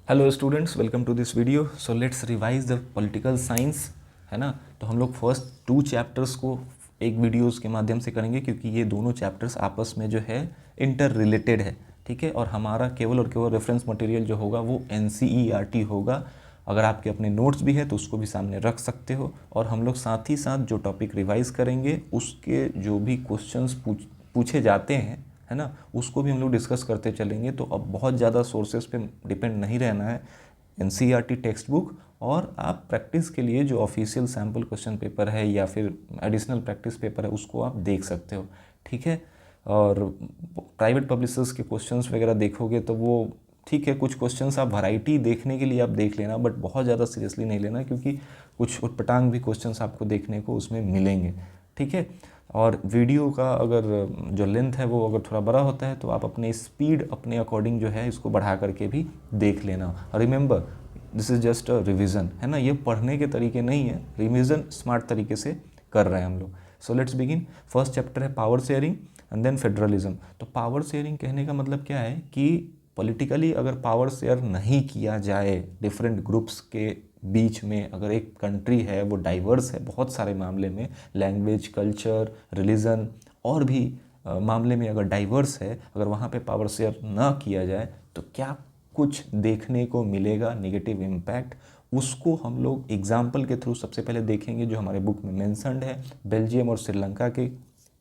Hello students, welcome to this video. So let's revise the political science, है ना। तो हम लोग फर्स्ट 2 चैप्टर्स को एक वीडियोस के माध्यम से करेंगे, क्योंकि ये दोनों चैप्टर्स आपस में जो है इंटर रिलेटेड है, ठीक है। और हमारा केवल और केवल रेफरेंस मटेरियल जो होगा वो NCERT होगा। अगर आपके अपने नोट्स भी है तो उसको भी सामने रख सकते हो। और हम लोग साथ ही साथ जो टॉपिक रिवाइज करेंगे उसके जो भी क्वेश्चंस पूछे जाते हैं, है ना, उसको भी हम लोग डिस्कस करते चलेंगे। तो अब बहुत ज़्यादा सोर्सेज पे डिपेंड नहीं रहना है। NCERT टेक्स्ट बुक और आप प्रैक्टिस के लिए जो ऑफिशियल सैम्पल क्वेश्चन पेपर है या फिर एडिशनल प्रैक्टिस पेपर है उसको आप देख सकते हो, ठीक है। और प्राइवेट पब्लिशर्स के क्वेश्चंस वगैरह देखोगे तो वो ठीक है, कुछ क्वेश्चंस आप वैरायटी देखने के लिए आप देख लेना, बट बहुत ज़्यादा सीरियसली नहीं लेना, क्योंकि कुछ उटपटांग भी क्वेश्चंस आपको देखने को उसमें मिलेंगे, ठीक है। और वीडियो का अगर जो लेंथ है वो अगर थोड़ा बड़ा होता है तो आप अपने स्पीड अपने अकॉर्डिंग जो है इसको बढ़ा करके भी देख लेना। और remember, this is just a revision, है ना, ये पढ़ने के तरीके नहीं है, रिविज़न स्मार्ट तरीके से कर रहे हैं हम लोग। So let's begin. First chapter है power sharing and then federalism. तो पावर शेयरिंग कहने का मतलब क्या है कि पॉलिटिकली अगर पावर शेयर नहीं किया जाए डिफरेंट ग्रुप्स के बीच में, अगर एक कंट्री है वो डाइवर्स है बहुत सारे मामले में, लैंग्वेज, कल्चर, रिलीजन और भी मामले में अगर डाइवर्स है, अगर वहाँ पे पावर शेयर ना किया जाए तो क्या कुछ देखने को मिलेगा नेगेटिव इम्पैक्ट, उसको हम लोग एग्जाम्पल के थ्रू सबसे पहले देखेंगे, जो हमारे बुक में मेंशन्ड है बेल्जियम और श्रीलंका के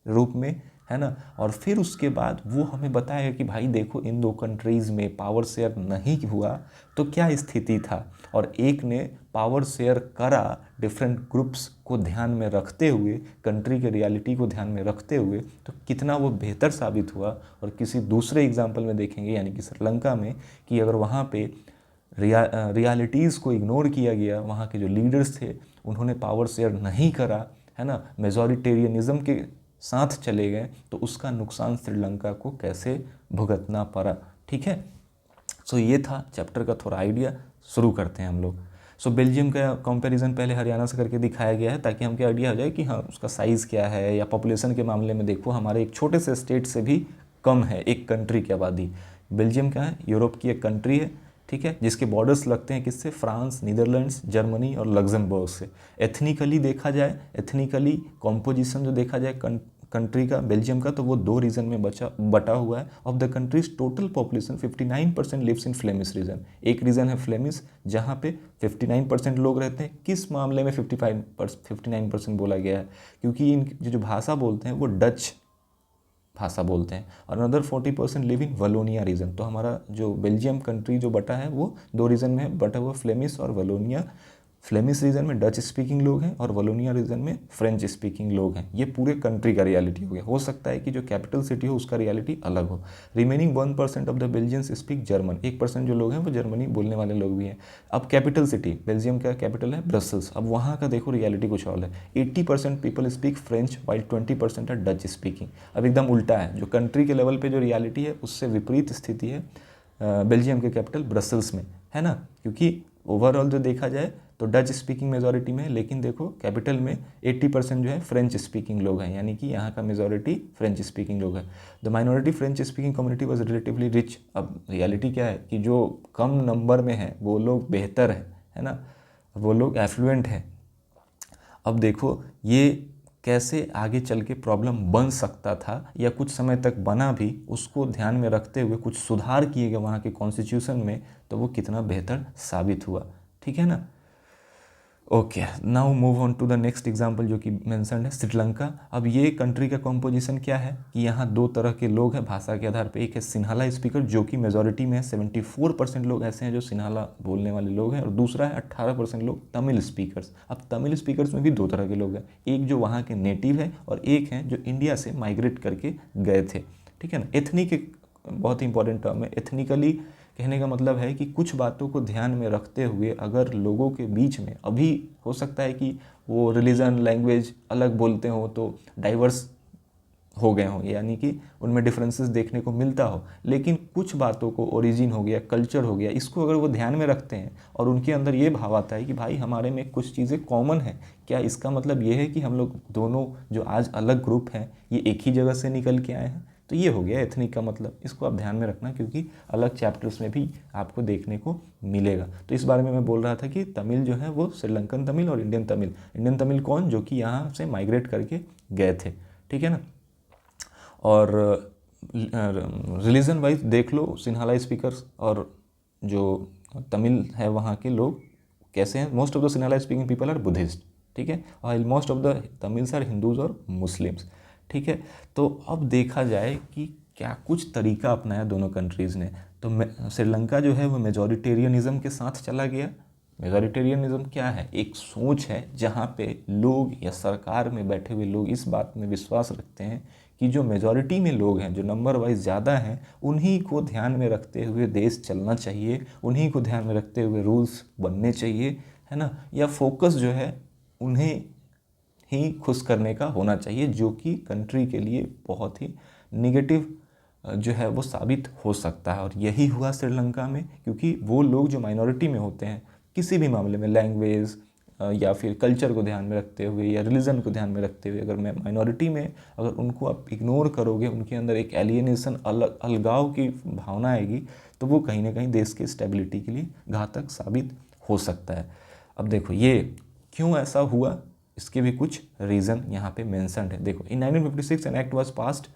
रूप में, है ना। और फिर उसके बाद वो हमें बताएगा कि भाई देखो इन 2 कंट्रीज़ में पावर शेयर नहीं हुआ तो क्या स्थिति था, और एक ने पावर शेयर करा डिफरेंट ग्रुप्स को ध्यान में रखते हुए, कंट्री के रियलिटी को ध्यान में रखते हुए, तो कितना वो बेहतर साबित हुआ। और किसी दूसरे एग्जाम्पल में देखेंगे यानी कि श्रीलंका में, कि अगर वहाँ पे रियलिटीज़ को इग्नोर किया गया, वहाँ के जो लीडर्स थे उन्होंने पावर शेयर नहीं करा, है ना, मेजॉरिटेरियनिज्म के साथ चले गए, तो उसका नुकसान श्रीलंका को कैसे भुगतना पड़ा, ठीक है। सो ये था चैप्टर का थोड़ा आइडिया। शुरू करते हैं हम लोग। सो बेल्जियम का कंपैरिजन पहले हरियाणा से करके दिखाया गया है, ताकि हमको आइडिया हो जाए कि हाँ उसका साइज़ क्या है, या पॉपुलेशन के मामले में देखो हमारे एक छोटे से स्टेट से भी कम है एक कंट्री की आबादी। बेल्जियम क्या है, यूरोप की एक कंट्री है, ठीक है, जिसके बॉर्डर्स लगते हैं किससे, फ्रांस, नीदरलैंड्स, जर्मनी और लग्जमबर्ग से। एथनिकली देखा जाए, एथनिकली कॉम्पोजिशन जो देखा जाए कंट्री का, बेल्जियम का, तो वो 2 रीजन में बटा हुआ है। Of the countries total population 59% lives in Flemish region. एक रीजन है फ्लेमिश जहाँ पे 59% लोग रहते हैं। किस मामले में 59% बोला गया है, क्योंकि इन जो भाषा बोलते हैं वो डच भाषा बोलते हैं। और अनदर 40% लिव इन वलोनिया रीजन। तो हमारा जो बेल्जियम कंट्री जो बटा है वो 2 रीजन में बटा हुआ, फ्लेमिश और वलोनिया। फ्लेमिश रीजन में डच स्पीकिंग लोग हैं और वलोनिया रीजन में फ्रेंच स्पीकिंग लोग हैं। ये पूरे कंट्री का रियलिटी हो गया। हो सकता है कि जो कैपिटल सिटी हो उसका रियलिटी अलग हो। Remaining 1% of the Belgians speak German. 1% जो लोग हैं वो जर्मनी बोलने वाले लोग भी हैं। अब कैपिटल सिटी, बेल्जियम का कैपिटल है ब्रसल्स। अब वहाँ का देखो रियलिटी कुछ और है। 80% पीपल स्पीक फ्रेंच वाइल 20% है डच स्पीकिंग। अब एकदम उल्टा है, जो कंट्री के लेवल पे जो रियलिटी है उससे विपरीत स्थिति है बेल्जियम के कैपिटल ब्रसल्स में, है ना। क्योंकि ओवरऑल जो देखा जाए तो डच स्पीकिंग मेजॉरिटी में है, लेकिन देखो कैपिटल में 80% जो है फ्रेंच स्पीकिंग लोग हैं, यानी कि यहाँ का मेजॉरिटी फ्रेंच स्पीकिंग लोग हैं। The minority French speaking community was relatively rich. अब रियलिटी क्या है कि जो कम नंबर में है वो लोग बेहतर है ना, वो लोग एफ्लुएंट हैं। अब देखो ये कैसे आगे चल के प्रॉब्लम बन सकता था, या कुछ समय तक बना भी, उसको ध्यान में रखते हुए कुछ सुधार किए गए वहाँ के कॉन्स्टिट्यूशन में, तो वो कितना बेहतर साबित हुआ, ठीक है ना। Okay, now move on to the next example जो कि मेंशन्ड है श्रीलंका। अब ये कंट्री का कॉम्पोजिशन क्या है कि यहाँ 2 तरह के लोग हैं भाषा के आधार पे। एक है सिन्हाला स्पीकर जो कि मेजॉरिटी में है, 74% लोग ऐसे हैं जो सिन्हाला बोलने वाले लोग हैं, और दूसरा है 18% लोग तमिल स्पीकर्स। अब तमिल स्पीकर्स में भी 2 तरह के लोग हैं, एक जो वहाँ के नेटिव है और एक हैं जो इंडिया से माइग्रेट करके गए थे, ठीक है ना। एथनिक एक बहुत ही इंपॉर्टेंट टर्म है। एथनिकली कहने का मतलब है कि कुछ बातों को ध्यान में रखते हुए अगर लोगों के बीच में, अभी हो सकता है कि वो रिलीजन, लैंग्वेज अलग बोलते हो तो डाइवर्स हो गए हों, यानी कि उनमें डिफरेंसेस देखने को मिलता हो, लेकिन कुछ बातों को, ओरिजिन हो गया, कल्चर हो गया, इसको अगर वो ध्यान में रखते हैं और उनके अंदर ये भाव आता है कि भाई हमारे में कुछ चीज़ें कॉमन है, क्या इसका मतलब ये है कि हम लोग दोनों जो आज अलग ग्रुप हैं ये एक ही जगह से निकल के आए हैं, तो तो ये हो गया एथनिक का मतलब, इसको आप ध्यान में रखना क्योंकि अलग चैप्टर्स में भी आपको देखने को मिलेगा। तो इस बारे में मैं बोल रहा था कि तमिल जो है वो श्रीलंकन तमिल और इंडियन तमिल। इंडियन तमिल कौन, जो कि यहाँ से माइग्रेट करके गए थे, ठीक है ना। और रिलीजन वाइज देख लो, सिन्हाला स्पीकर्स और जो तमिल है वहाँ के लोग कैसे हैं। Most of the Sinhala speaking people are Buddhist, ठीक है, और most of the Tamils are Hindus और मुस्लिम्स, ठीक है। तो अब देखा जाए कि क्या कुछ तरीका अपनाया दोनों कंट्रीज़ ने। तो श्रीलंका जो है वो मेजॉरिटेरियनिज़म के साथ चला गया। मेजॉरिटेरियनिज़म क्या है, एक सोच है जहाँ पे लोग या सरकार में बैठे हुए लोग इस बात में विश्वास रखते हैं कि जो मेजॉरिटी में लोग हैं, जो नंबर वाइज ज़्यादा हैं, उन्हीं को ध्यान में रखते हुए देश चलना चाहिए, उन्हीं को ध्यान में रखते हुए रूल्स बनने चाहिए, है ना। या फोकस जो है उन्हें ही खुश करने का होना चाहिए, जो कि कंट्री के लिए बहुत ही निगेटिव जो है वो साबित हो सकता है। और यही हुआ श्रीलंका में, क्योंकि वो लोग जो माइनॉरिटी में होते हैं किसी भी मामले में, लैंग्वेज या फिर कल्चर को ध्यान में रखते हुए या रिलीजन को ध्यान में रखते हुए, अगर मैं माइनॉरिटी में अगर उनको आप इग्नोर करोगे, उनके अंदर एक एलियनेशन, अलगाव की भावना आएगी, तो वो कहीं ना कहीं देश की स्टेबिलिटी के लिए घातक साबित हो सकता है। अब देखो ये क्यों ऐसा हुआ, इसके भी कुछ रीज़न यहाँ पे मेंशन्ड है। देखो, in 1956 an act was passed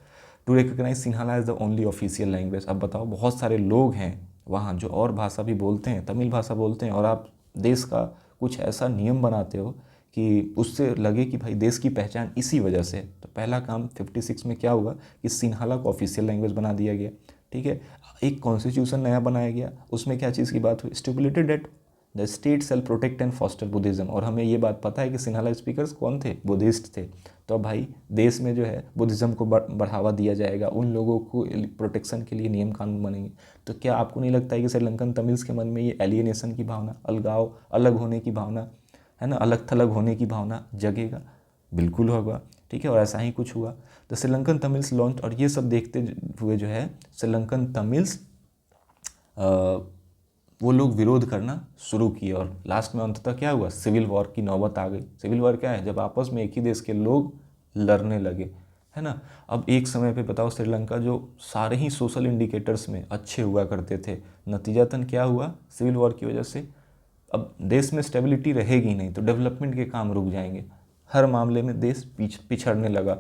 to recognise Sinhala as the only official language. अब बताओ, बहुत सारे लोग हैं वहाँ जो और भाषा भी बोलते हैं, तमिल भाषा बोलते हैं, और आप देश का कुछ ऐसा नियम बनाते हो कि उससे लगे कि भाई देश की पहचान इसी वजह से। तो पहला काम 56 में क्या हुआ कि सिन्हाला को ऑफिशियल लैंग्वेज बना दिया गया, ठीक है। एक कॉन्स्टिट्यूशन नया बनाया गया, उसमें क्या चीज़ की बात हुई, stipulated that the state shall protect and foster Buddhism. और हमें ये बात पता है कि सिन्हाला स्पीकर्स कौन थे, बुद्धिस्ट थे। तो अब भाई देश में जो है बुद्धिज़्म को बढ़ावा दिया जाएगा, उन लोगों को प्रोटेक्शन के लिए नियम कानून बनेंगे। तो क्या आपको नहीं लगता है कि श्रीलंकन तमिल्स के मन में ये एलियनेशन की भावना, अलगाव, अलग होने की भावना, है ना, अलग थलग होने की भावना जगेगा? बिल्कुल होगा, ठीक है। और ऐसा ही कुछ हुआ। द श्रीलंकन तमिल्स लॉन्च, और ये सब देखते हुए जो है श्रीलंकन तमिल्स वो लोग विरोध करना शुरू किए, और लास्ट में अंततः क्या हुआ, सिविल वॉर की नौबत आ गई। सिविल वॉर क्या है, जब आपस में एक ही देश के लोग लड़ने लगे, है ना। अब एक समय पे बताओ, श्रीलंका जो सारे ही सोशल इंडिकेटर्स में अच्छे हुआ करते थे, नतीजतन क्या हुआ, सिविल वॉर की वजह से अब देश में स्टेबिलिटी रहेगी नहीं, तो डेवलपमेंट के काम रुक जाएंगे, हर मामले में देश पिछड़ने लगा,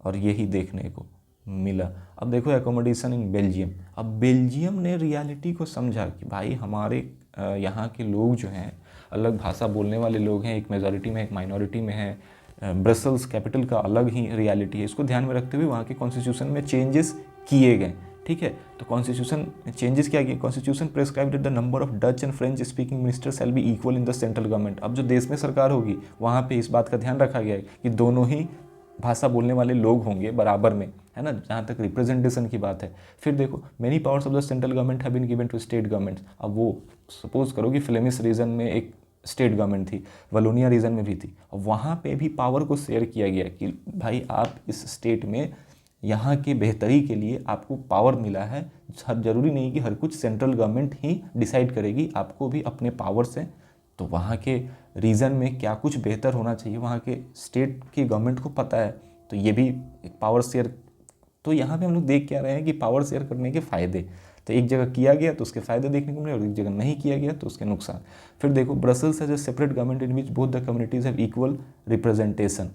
और यही देखने को मिला। अब देखो एकोमोडेशन इन बेल्जियम। अब बेल्जियम ने रियलिटी को समझा कि भाई हमारे यहाँ के लोग जो हैं, अलग भाषा बोलने वाले लोग हैं, एक मेजॉरिटी में एक माइनॉरिटी में है, ब्रसल्स कैपिटल का अलग ही रियलिटी है। इसको ध्यान में रखते हुए वहाँ के कॉन्स्टिट्यूशन में चेंजेस किए गए, ठीक है। तो कॉन्स्टिट्यूशन चेंजेस क्या किए, constitution prescribed the number of Dutch and French speaking minister shall be equal in the central government. अब जो देश में सरकार होगी वहाँ पे इस बात का ध्यान रखा गया है कि दोनों ही भाषा बोलने वाले लोग होंगे बराबर में, है ना, जहाँ तक रिप्रेजेंटेशन की बात है। फिर देखो, many powers of the central government have been given to state governments. अब वो सपोज करो कि फ्लेमिश रीजन में एक स्टेट गवर्नमेंट थी, वलोनिया रीजन में भी थी, और वहाँ पे भी पावर को शेयर किया गया कि भाई आप इस स्टेट में यहाँ के बेहतरी के लिए आपको पावर मिला है। हर जरूरी नहीं कि हर कुछ सेंट्रल गवर्नमेंट ही डिसाइड करेगी, आपको भी अपने पावर से, तो वहाँ के रीजन में क्या कुछ बेहतर होना चाहिए वहाँ के स्टेट की गवर्नमेंट को पता है। तो ये भी एक पावर शेयर। तो यहाँ पे हम लोग देख क्या रहे हैं कि पावर शेयर करने के फ़ायदे, तो एक जगह किया गया तो उसके फ़ायदे देखने को मिले, और एक जगह नहीं किया गया तो उसके नुकसान। फिर देखो, Brussels has a separate government in which both the communities have equal representation.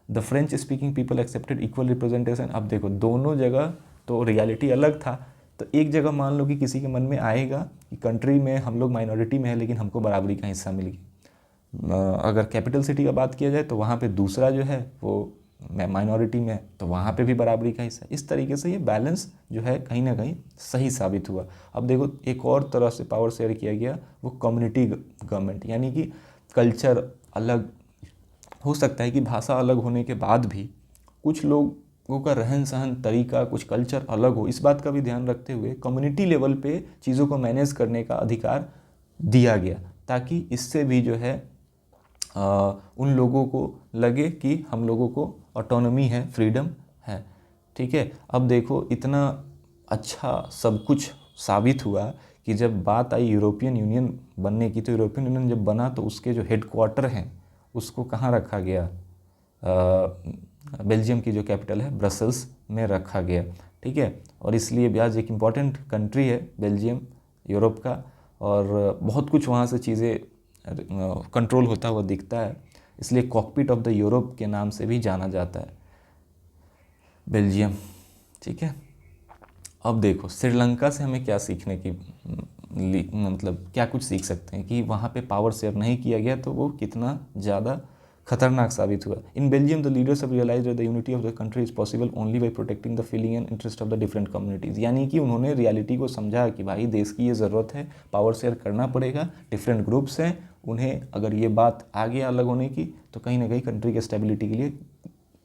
The French speaking people accepted equal representation. अब देखो, दोनों जगह तो रियलिटी अलग था, तो एक जगह मान लो कि किसी के मन में आएगा कि कंट्री में हम लोग माइनॉरिटी में है लेकिन हमको बराबरी का हिस्सा मिल गया। अगर कैपिटल सिटी का बात किया जाए तो वहाँ पे दूसरा जो है वो माइनॉरिटी में है, तो वहाँ पे भी बराबरी का हिस्सा। इस तरीके से ये बैलेंस जो है कहीं ना कहीं सही साबित हुआ। अब देखो, एक और तरह से पावर शेयर किया गया, वो कम्युनिटी गवर्नमेंट, यानी कि कल्चर अलग हो सकता है कि भाषा अलग होने के बाद भी कुछ लोगों का रहन सहन तरीका, कुछ कल्चर अलग हो, इस बात का भी ध्यान रखते हुए कम्युनिटी लेवल पे चीज़ों को मैनेज करने का अधिकार दिया गया, ताकि इससे भी जो है उन लोगों को लगे कि हम लोगों को ऑटोनॉमी है, फ्रीडम है, ठीक है। अब देखो, इतना अच्छा सब कुछ साबित हुआ कि जब बात आई यूरोपियन यूनियन बनने की, तो यूरोपियन यूनियन जब बना तो उसके जो हेडक्वार्टर हैं उसको कहाँ रखा गया, बेल्जियम की जो कैपिटल है ब्रसल्स में रखा गया, ठीक है। और इसलिए भी आज एक इम्पॉर्टेंट कंट्री है बेल्जियम यूरोप का, और बहुत कुछ वहाँ से चीज़ें कंट्रोल होता हुआ दिखता है, इसलिए कॉकपिट ऑफ द यूरोप के नाम से भी जाना जाता है बेल्जियम, ठीक है। अब देखो श्रीलंका से हमें क्या सीखने की मतलब क्या कुछ सीख सकते हैं कि वहाँ पे पावर शेयर नहीं किया गया तो वो कितना ज़्यादा खतरनाक साबित हुआ। In Belgium the leaders have realised that the unity of the country is possible only by protecting the feeling and interest of the different communities. यानी कि उन्होंने रियलिटी को समझा कि भाई देश की ये ज़रूरत है, पावर शेयर करना पड़ेगा, डिफरेंट ग्रुप्स हैं, उन्हें अगर ये बात आगे अलग होने की तो कहीं ना कहीं कंट्री के स्टेबिलिटी के लिए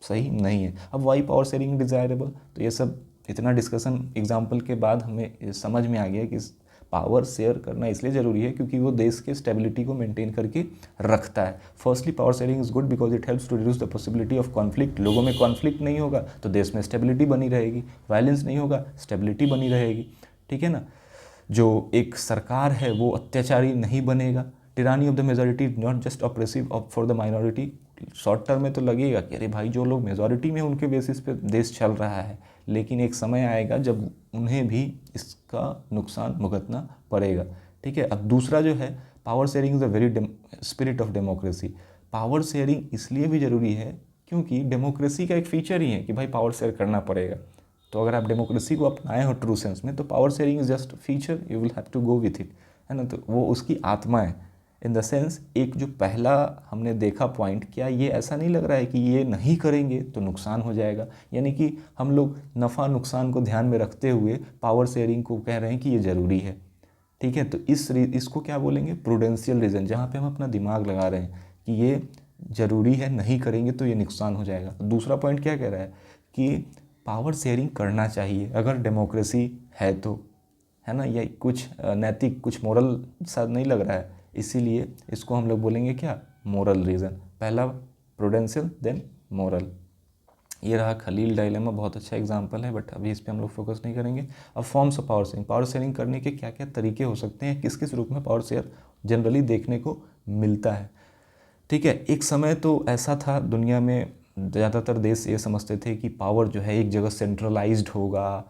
सही नहीं है। अब वाई पावर शेयरिंग डिज़ायरेबल, तो ये सब इतना डिस्कशन एग्जाम्पल के बाद हमें समझ में आ गया कि पावर शेयर करना इसलिए ज़रूरी है क्योंकि वो देश के स्टेबिलिटी को मेंटेन करके रखता है। Firstly power sharing is good because it helps to reduce the possibility of conflict. लोगों में कॉन्फ्लिक्ट नहीं होगा तो देश में स्टेबिलिटी बनी रहेगी, वायलेंस नहीं होगा, स्टेबिलिटी बनी रहेगी, ठीक है ना। जो एक सरकार है वो अत्याचारी नहीं बनेगा। Tyranny of the majority not just oppressive for the minority. Short term में तो लगेगा कि अरे भाई जो लोग मेजॉरिटी में उनके बेसिस पे देश चल रहा है, लेकिन एक समय आएगा जब उन्हें भी इसका नुकसान भुगतना पड़ेगा, ठीक है। अब दूसरा जो है power sharing is a very spirit of democracy. Power sharing इसलिए भी ज़रूरी है क्योंकि डेमोक्रेसी का एक फीचर ही है कि भाई पावर शेयर करना पड़ेगा। तो अगर आप डेमोक्रेसी को अपनाए हो ट्रू सेंस में तो power sharing is just feature, you will have to go with it, है ना। तो वो उसकी आत्मा है इन द सेंस। एक जो पहला हमने देखा पॉइंट, क्या ये ऐसा नहीं लग रहा है कि ये नहीं करेंगे तो नुकसान हो जाएगा, यानी कि हम लोग नफ़ा नुकसान को ध्यान में रखते हुए पावर शेयरिंग को कह रहे हैं कि ये ज़रूरी है, ठीक है। तो इसको क्या बोलेंगे, प्रूडेंशियल रीज़न, जहाँ पे हम अपना दिमाग लगा रहे हैं कि ये ज़रूरी है, नहीं करेंगे तो ये नुकसान हो जाएगा। दूसरा पॉइंट क्या कह रहा है कि पावर शेयरिंग करना चाहिए अगर डेमोक्रेसी है तो, है ना। ये कुछ नैतिक, कुछ मोरल सा नहीं लग रहा है, इसीलिए इसको हम लोग बोलेंगे क्या, मोरल रीज़न। पहला प्रूडेंशियल, देन मोरल। ये रहा खलील डायलेमा, बहुत अच्छा एग्जांपल है, बट अभी इस पर हम लोग फोकस नहीं करेंगे। अब forms of power sharing, power sharing करने के क्या क्या तरीके हो सकते हैं, किस किस रूप में पावर शेयर जनरली देखने को मिलता है, ठीक है। एक समय तो ऐसा था दुनिया में, ज़्यादातर देश ये समझते थे कि पावर जो है एक जगह सेंट्रलाइज्ड होगा,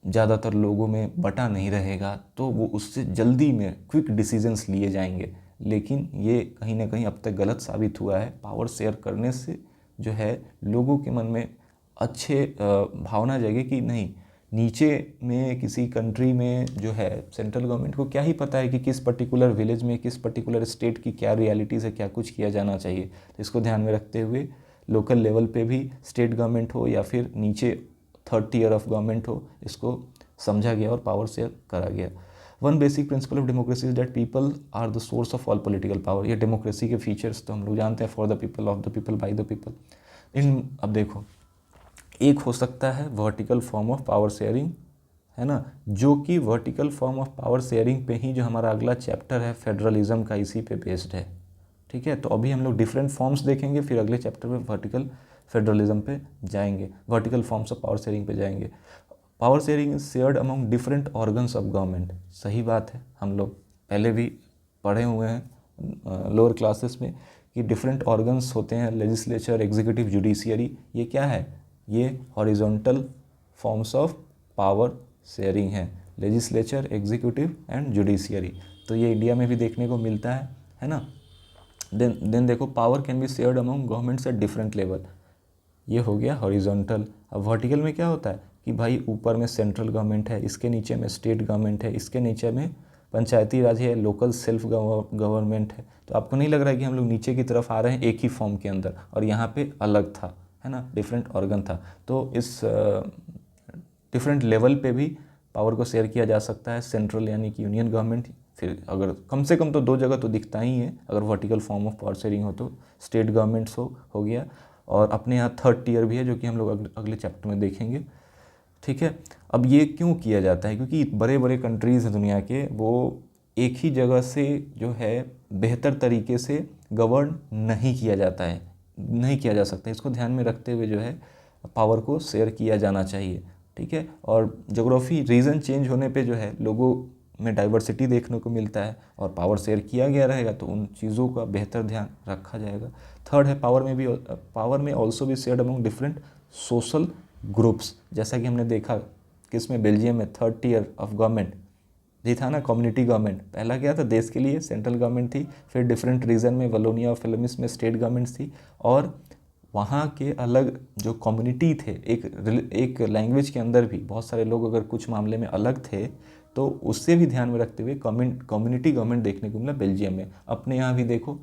ज़्यादातर लोगों में बटा नहीं रहेगा, तो वो उससे जल्दी में क्विक डिसीजंस लिए जाएंगे। लेकिन ये कहीं ना कहीं अब तक गलत साबित हुआ है। पावर शेयर करने से जो है लोगों के मन में अच्छे भावना जगे कि नहीं, नीचे में किसी कंट्री में जो है सेंट्रल गवर्नमेंट को क्या ही पता है कि किस पर्टिकुलर विलेज में, किस पर्टिकुलर स्टेट की क्या रियलिटीज़ है, क्या कुछ किया जाना चाहिए। तो इसको ध्यान में रखते हुए लोकल लेवल पे भी स्टेट गवर्नमेंट हो या फिर नीचे थर्ड टीयर ऑफ गवर्नमेंट हो, इसको समझा गया और पावर शेयर करा गया। One basic principle of democracy is that people are the source of all political power. ये डेमोक्रेसी के फीचर्स तो हम लोग जानते हैं, for the people, of the people, by the people. अब देखो, एक हो सकता है vertical form of power sharing, है ना, जो कि vertical form of power sharing पे ही जो हमारा अगला चैप्टर है फेडरलिज्म का, इसी पे बेस्ड है, ठीक है। तो अभी हम लोग डिफरेंट फॉर्म्स देखेंगे, फिर अगले चैप्टर में वर्टिकल फेडरलिज्म पे जाएंगे, vertical forms of power sharing पे जाएंगे। Power sharing is shared among different organs of government. सही बात है, हम लोग पहले भी पढ़े हुए हैं लोअर क्लासेस में कि डिफरेंट ऑर्गन्स होते हैं, लेजिस्लेचर, एग्जीक्यूटिव, जुडिशियरी। ये क्या है, ये horizontal forms of power sharing है, लेजिस्लेचर, एग्जीक्यूटिव एंड जुडिशियरी। तो ये इंडिया में भी देखने को मिलता है ना। देन देखो, power can be shared among governments at different level. ये हो गया हॉरिजॉन्टल। अब वर्टिकल में क्या होता है कि भाई ऊपर में सेंट्रल गवर्नमेंट है, इसके नीचे में स्टेट गवर्नमेंट है, इसके नीचे में पंचायती राज है, लोकल सेल्फ गवर्नमेंट है। तो आपको नहीं लग रहा है कि हम लोग नीचे की तरफ आ रहे हैं एक ही फॉर्म के अंदर, और यहाँ पे अलग था, है ना, डिफरेंट ऑर्गन था। तो इस डिफरेंट लेवल पे भी पावर को शेयर किया जा सकता है, सेंट्रल यानी कि यूनियन गवर्नमेंट, फिर अगर कम से कम तो दो जगह तो दिखता ही है अगर vertical form of power sharing हो तो, स्टेट गवर्नमेंट्स हो गया, और अपने यहाँ थर्ड टीयर भी है जो कि हम लोग अगले चैप्टर में देखेंगे, ठीक है। अब ये क्यों किया जाता है, क्योंकि बड़े बड़े कंट्रीज़ हैं दुनिया के, वो एक ही जगह से जो है बेहतर तरीके से गवर्न नहीं किया जाता है, नहीं किया जा सकता। इसको ध्यान में रखते हुए जो है पावर को शेयर किया जाना चाहिए, ठीक है। और जोग्राफी रीजन चेंज होने पे जो है लोगों में डाइवर्सिटी देखने को मिलता है, और पावर शेयर किया गया रहेगा तो उन चीज़ों का बेहतर ध्यान रखा जाएगा। थर्ड है, पावर में ऑल्सो भी shared among different social groups. जैसा कि हमने देखा किस में, बेल्जियम में, थर्ड टियर ऑफ गवर्नमेंट जी था ना, कम्युनिटी गवर्नमेंट। पहला क्या था, देश के लिए सेंट्रल गवर्नमेंट थी, फिर डिफरेंट रीजन में वलोनिया और फिलमिस में स्टेट गवर्नमेंट्स थी, और वहाँ के अलग जो कम्युनिटी थे, एक लैंग्वेज के अंदर भी बहुत सारे लोग अगर कुछ मामले में अलग थे तो उससे भी ध्यान में रखते हुए कम्युनिटी गवर्नमेंट देखने को मिला बेल्जियम में। अपने यहाँ भी देखो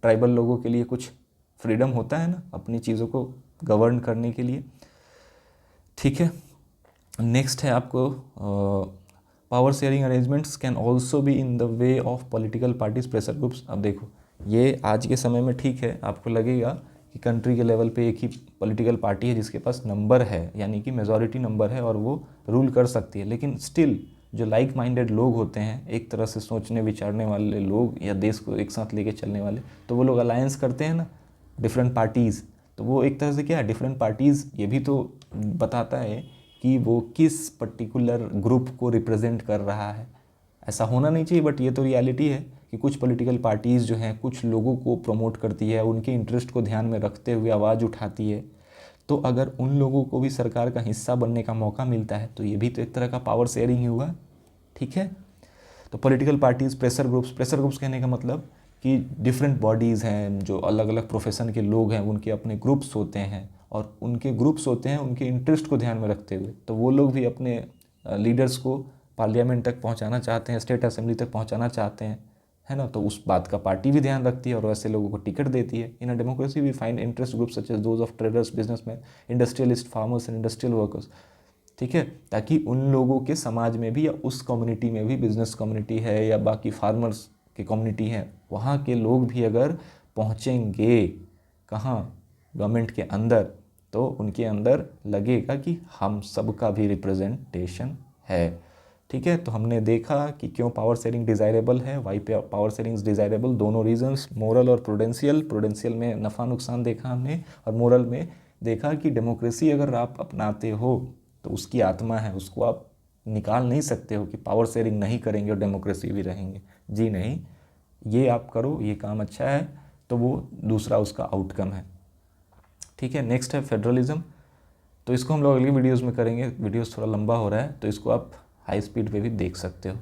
ट्राइबल लोगों के लिए कुछ फ्रीडम होता है ना अपनी चीज़ों को गवर्न करने के लिए। ठीक है, नेक्स्ट है आपको power sharing arrangements can also be in the way of political parties pressure groups. अब देखो ये आज के समय में ठीक है, आपको लगेगा कि कंट्री के लेवल पे एक ही पॉलिटिकल पार्टी है जिसके पास नंबर है, यानी कि मेजॉरिटी नंबर है और वो रूल कर सकती है, लेकिन स्टिल जो लाइक माइंडेड लोग होते हैं, एक तरह से सोचने विचारने वाले लोग या देश को एक साथ लेके चलने वाले, तो वो लोग अलायंस करते हैं ना डिफरेंट पार्टीज़। तो वो एक तरह से क्या है, डिफरेंट पार्टीज़ ये भी तो बताता है कि वो किस पर्टिकुलर ग्रुप को रिप्रेजेंट कर रहा है। ऐसा होना नहीं चाहिए, बट ये तो रियलिटी है कि कुछ पॉलिटिकल पार्टीज़ जो हैं कुछ लोगों को प्रमोट करती है, उनके इंटरेस्ट को ध्यान में रखते हुए आवाज़ उठाती है। तो अगर उन लोगों को भी सरकार का हिस्सा बनने का मौका मिलता है तो ये भी तो एक तरह का पावर शेयरिंग ही हुआ। ठीक है, तो पॉलिटिकल पार्टीज़ प्रेशर ग्रुप्स कहने का मतलब कि डिफरेंट बॉडीज़ हैं, जो अलग अलग प्रोफेशन के लोग हैं, उनके अपने ग्रुप्स होते हैं, और उनके ग्रुप्स होते हैं उनके इंटरेस्ट को ध्यान में रखते हुए। तो वो लोग भी अपने लीडर्स को पार्लियामेंट तक पहुंचाना चाहते हैं, स्टेट असेंबली तक पहुंचाना चाहते हैं, है ना। तो उस बात का पार्टी भी ध्यान रखती है और वैसे लोगों को टिकट देती है। In a democracy we find interest groups such as those of traders, businessman, industrialist, farmers and industrial workers. ठीक है, ताकि उन लोगों के समाज में भी या उस कम्युनिटी में भी, बिजनेस कम्युनिटी है या बाकी फार्मर्स की कम्युनिटी है, वहाँ के लोग भी अगर पहुँचेंगे कहाँ, गवर्नमेंट के अंदर, तो उनके अंदर लगेगा कि हम सबका भी रिप्रेजेंटेशन है। ठीक है, तो हमने देखा कि क्यों पावर शेयरिंग डिज़ायरेबल है, why power sharing is desirable. दोनों रीजंस, मोरल और प्रूडेंशियल में नफ़ा नुकसान देखा हमने, और मोरल में देखा कि डेमोक्रेसी अगर आप अपनाते हो तो उसकी आत्मा है, उसको आप निकाल नहीं सकते हो कि पावर शेयरिंग नहीं करेंगे और डेमोक्रेसी भी रहेंगे। जी नहीं, ये आप करो, ये काम अच्छा है, तो वो दूसरा उसका आउटकम है। ठीक है, नेक्स्ट है फेडरलिज्म। तो इसको हम लोग अगली वीडियोज़ में करेंगे, वीडियोज़ थोड़ा लंबा हो रहा है तो इसको आप हाई स्पीड पे भी देख सकते हो।